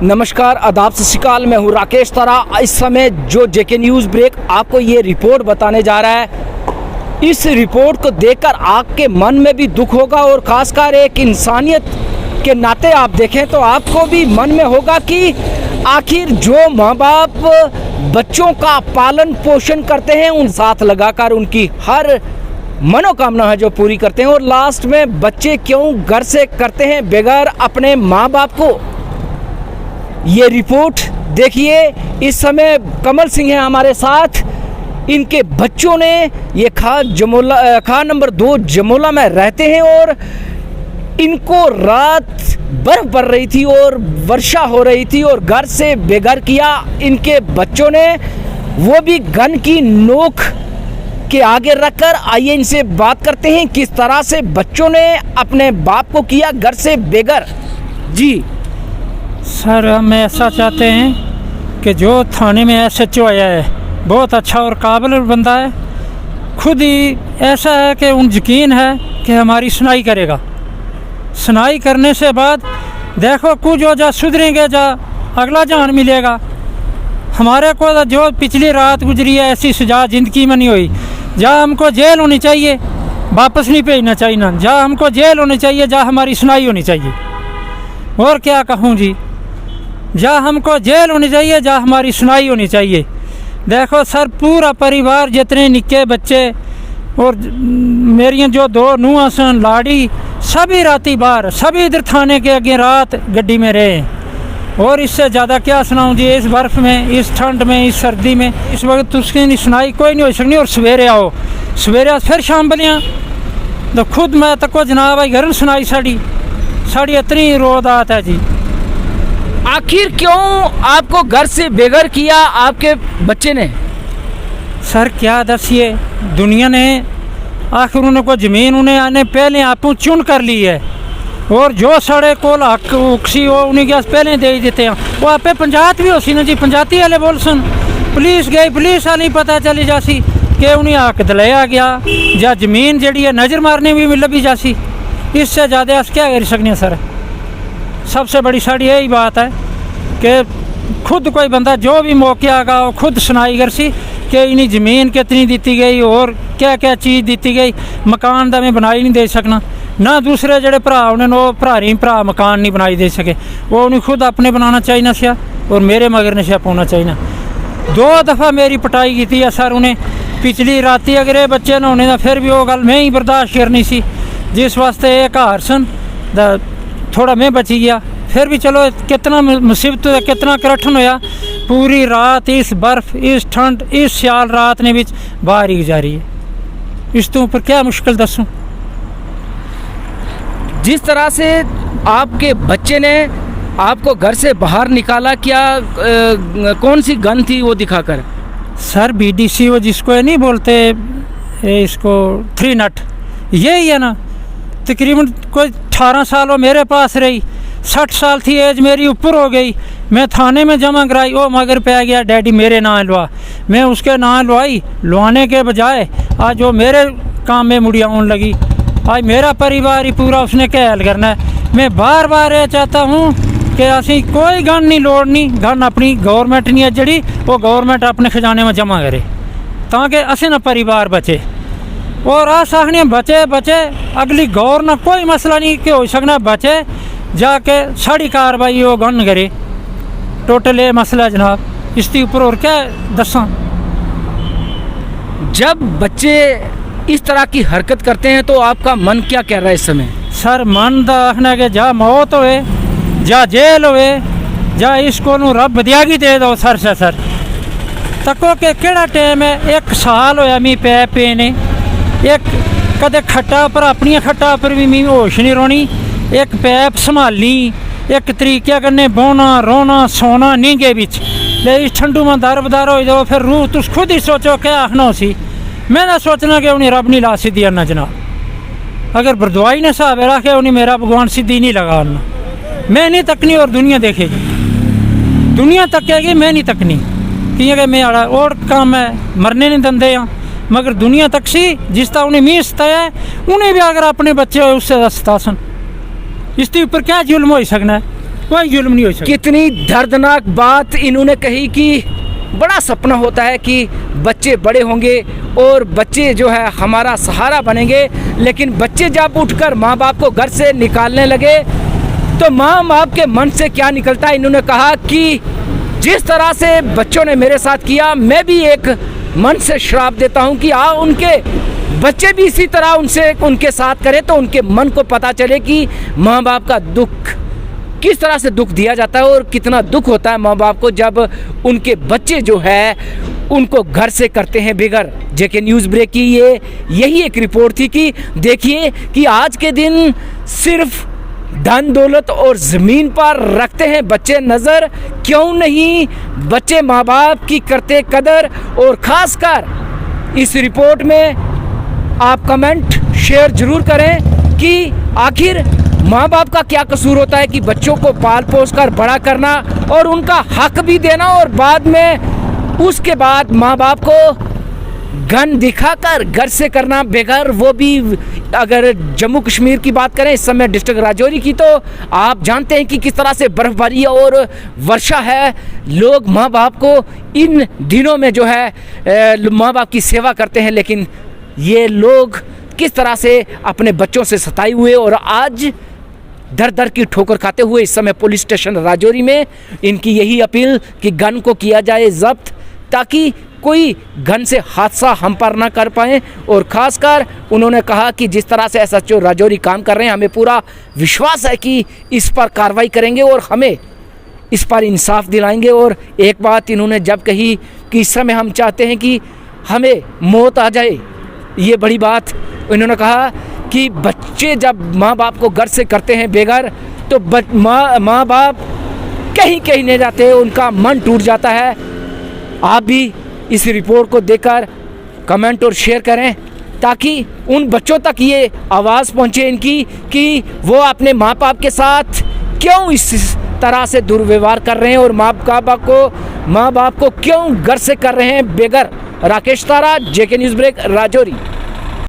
नमस्कार, आदाब, सत श्री अकाल। मैं हूँ राकेश तारा। इस समय जो जेके न्यूज़ ब्रेक आपको ये रिपोर्ट बताने जा रहा है, इस रिपोर्ट को देखकर आपके मन में भी दुख होगा और ख़ासकर एक इंसानियत के नाते आप देखें तो आपको भी मन में होगा कि आखिर जो माँ बाप बच्चों का पालन पोषण करते हैं, उन साथ लगाकर उनकी हर मनोकामना है जो पूरी करते हैं, और लास्ट में बच्चे क्यों घर से करते हैं बगैर अपने माँ बाप को। ये रिपोर्ट देखिए। इस समय कमल सिंह है हमारे साथ। इनके बच्चों ने ये खां नंबर 2 जमोला में रहते हैं और इनको रात बर्फ पड़ रही थी और वर्षा हो रही थी और घर से बेघर किया इनके बच्चों ने, वो भी गन की नोक के आगे रखकर। आइए इनसे बात करते हैं किस तरह से बच्चों ने अपने बाप को किया घर से बेघर। जी सर, हम ऐसा चाहते हैं कि जो थाने में SHO आया है बहुत अच्छा और काबिल बंदा है, खुद ही ऐसा है कि उन यकीन है कि हमारी सुनाई करेगा। सुनाई करने से बाद देखो कुछ हो जा सुधरेंगे, जा अगला जान मिलेगा। हमारे को जो पिछली रात गुजरी है ऐसी सजा ज़िंदगी में नहीं हुई। जहाँ हमको जेल होनी चाहिए, वापस नहीं भेजना चाहिए ना, जहाँ हमको जेल होनी चाहिए, जहाँ हमारी सुनाई होनी चाहिए। और क्या कहूँ जी, जहाँ हमको जेल होनी चाहिए, जहाँ हमारी सुनाई होनी चाहिए। देखो सर, पूरा परिवार, जितने निक्के बच्चे और मेरी जो 2 नूंह सन लाड़ी, सभी राती बाहर, सभी इधर थाने के आगे रात गड्डी में रहे। और इससे ज़्यादा क्या सुनाऊँ जी, इस बर्फ़ में, इस ठंड में, इस सर्दी में, इस वक्त उसकी नहीं सुनाई कोई नहीं हो सकनी। और सवेरे आओ, सवेरे फिर शाम बलियाँ तो खुद मैं तको जनाब आई घर सुनाई साड़ी इतनी रोद आत है जी। आखिर क्यों आपको घर से बेघर किया आपके बच्चे ने? सर क्या दसिए, दुनिया ने आखिर उनको ज़मीन उन्हें पहले आपू चुन कर ली है, और जो साढ़े को हक उकसी हो उन्हीं के पहले दे देते हैं। वो आप पंचायत भी हो सी ना जी, पंचायती वाले बोल सुन, पुलिस गई, पुलिस वाली पता चली जासी कि उन्हें हक दिलाया गया, या ज़मीन जड़ी है नज़र मारने भी लभी जासी। इससे ज़्यादा अस क्या कर सकते हैं सर। सबसे बड़ी साड़ी यही बात है कि खुद कोई बंदा जो भी मौके आगा वो खुद सुनाई कर सी कि इन्हीं ज़मीन कितनी दी गई और क्या क्या चीज़ दी गई। मकान का मैं बनाई नहीं दे सकना ना, दूसरे जड़े भरा उन्हें वो भरा मकान नहीं बनाई दे सके, वो उन्हें खुद अपने बनाना चाहिए सिया और मेरे मगर नशा पाना चाहिए। 2 दफ़ा मेरी पिटाई की है सर उन्हें पिछली राती। अगर ये बच्चे ना होने का फिर भी वो गल मैं ही बर्दाश्त करनी सी, जिस वास्ते एक हार सन थोड़ा मैं बची गया। फिर भी चलो कितना मुसीबत कितना करठन होया, पूरी रात इस बर्फ़, इस ठंड, इस सियाल रात ने बिच बाहर ही गुजारी है। इस तो ऊपर क्या मुश्किल दसूँ। जिस तरह से आपके बच्चे ने आपको घर से बाहर निकाला, क्या कौन सी गन थी वो दिखाकर? सर BDC वो जिसको ये नहीं बोलते, इसको 3 नट, यही है ना। तकरीबन कोई 18 साल वो मेरे पास रही, 60 साल थी एज मेरी ऊपर हो गई। मैं थाने में जमा कराई, वो मगर पे आ गया डैडी मेरे नाम लवा। मैं उसके नाम लवाई, लवाने के बजाय आज वो मेरे काम में मुड़िया होने लगी। आज मेरा परिवार ही पूरा उसने क्या हल करना है। मैं बार बार ये चाहता हूँ कि असी कोई गन नहीं लोड़नी, गन अपनी गवर्नमेंट नहीं है जड़ी, वो गवर्नमेंट अपने खजाने में जमा करे ताकि असी ना परिवार बचे। और आ सकने बचे अगली गौर ना कोई मसला नहीं कि हो सकना बचे, जाके साड़ी कार्रवाई वो गन करे। टोटल ये मसला जनाब, इसके ऊपर और क्या दसा। जब बच्चे इस तरह की हरकत करते हैं तो आपका मन क्या कह रहा है इस समय? सर मन तो आखना कि जा मौत होए, जा जेल होए, जा इसको रब दियागी दे दो सर से सर। तको के केड़ा टाइम है, 1 साल होया मी पे ने एक कदे खट्टा पर अपनी खट्टा पर भी मी होश नहीं रोनी, एक पैप संभालनी, एक तरीके कन्ने बोना रोना सोना नींगे बिच ले। इस ठंडू में दरबदार हो जाओ, फिर रूह तुस खुद ही सोचो क्या आखना सी। मैं ना सोचना कि उन्हें रब नहीं ला सीधी आना जनाब। अगर बरदवाई ने साहब रखे उन्हें मेरा भगवान सीधी नहीं लगा आना। मैं नहीं तकनी और दुनिया देखेगी, दुनिया तकेगी, मैं नहीं तकनी क्योंकि मैं आड़ा और काम है मरने नहीं दंदे हैं। मगर दुनिया तक सी जिस तरह उन्हें मी सताया उन्हें भी अगर अपने बच्चे उससे सता सन। इसके ऊपर क्या जुल्म हो सकना है। कोई जुल्म नहीं हो सकता। कितनी दर्दनाक बात इन्होंने कही कि बड़ा सपना होता है कि बच्चे बड़े होंगे और बच्चे जो है हमारा सहारा बनेंगे, लेकिन बच्चे जब उठकर माँ बाप को घर से निकालने लगे तो माँ बाप के मन से क्या निकलता है। इन्होंने कहा कि जिस तरह से बच्चों ने मेरे साथ किया, मैं भी एक मन से श्राप देता हूँ कि उनके बच्चे भी इसी तरह उनके साथ करें, तो उनके मन को पता चले कि माँ बाप का दुख किस तरह से दुख दिया जाता है और कितना दुख होता है माँ बाप को जब उनके बच्चे जो है उनको घर से करते हैं बेघर। जेके न्यूज़ ब्रेक की यही एक रिपोर्ट थी कि देखिए कि आज के दिन सिर्फ धन दौलत और ज़मीन पर रखते हैं बच्चे नज़र, क्यों नहीं बच्चे माँ बाप की करते कदर। और ख़ासकर इस रिपोर्ट में आप कमेंट शेयर ज़रूर करें कि आखिर माँ बाप का क्या कसूर होता है कि बच्चों को पाल पोस कर बड़ा करना और उनका हक भी देना, और बाद में उसके बाद माँ बाप को गन दिखाकर घर से करना बेघर। वो भी अगर जम्मू कश्मीर की बात करें, इस समय डिस्ट्रिक्ट राजौरी की, तो आप जानते हैं कि किस तरह से बर्फबारी और वर्षा है। लोग माँ बाप को इन दिनों में जो है माँ बाप की सेवा करते हैं, लेकिन ये लोग किस तरह से अपने बच्चों से सताए हुए और आज दर दर की ठोकर खाते हुए इस समय पुलिस स्टेशन राजौरी में इनकी यही अपील कि गन को किया जाए जब्त, ताकि कोई गन से हादसा हम पर ना कर पाए। और ख़ासकर उन्होंने कहा कि जिस तरह से SHO राजौरी काम कर रहे हैं, हमें पूरा विश्वास है कि इस पर कार्रवाई करेंगे और हमें इस पर इंसाफ दिलाएंगे। और एक बात इन्होंने जब कही कि इस समय हम चाहते हैं कि हमें मौत आ जाए, ये बड़ी बात इन्होंने कहा कि बच्चे जब माँ बाप को घर से करते हैं बेघर, तो माँ बाप कहीं कहीं नहीं जाते, उनका मन टूट जाता है। आप भी इस रिपोर्ट को देखकर कमेंट और शेयर करें ताकि उन बच्चों तक ये आवाज़ पहुँचे इनकी कि वो अपने माँ बाप के साथ क्यों इस तरह से दुर्व्यवहार कर रहे हैं और माँ बाप को क्यों घर से कर रहे हैं बेघर। राकेश तारा, जेके न्यूज़ ब्रेक, राजौरी।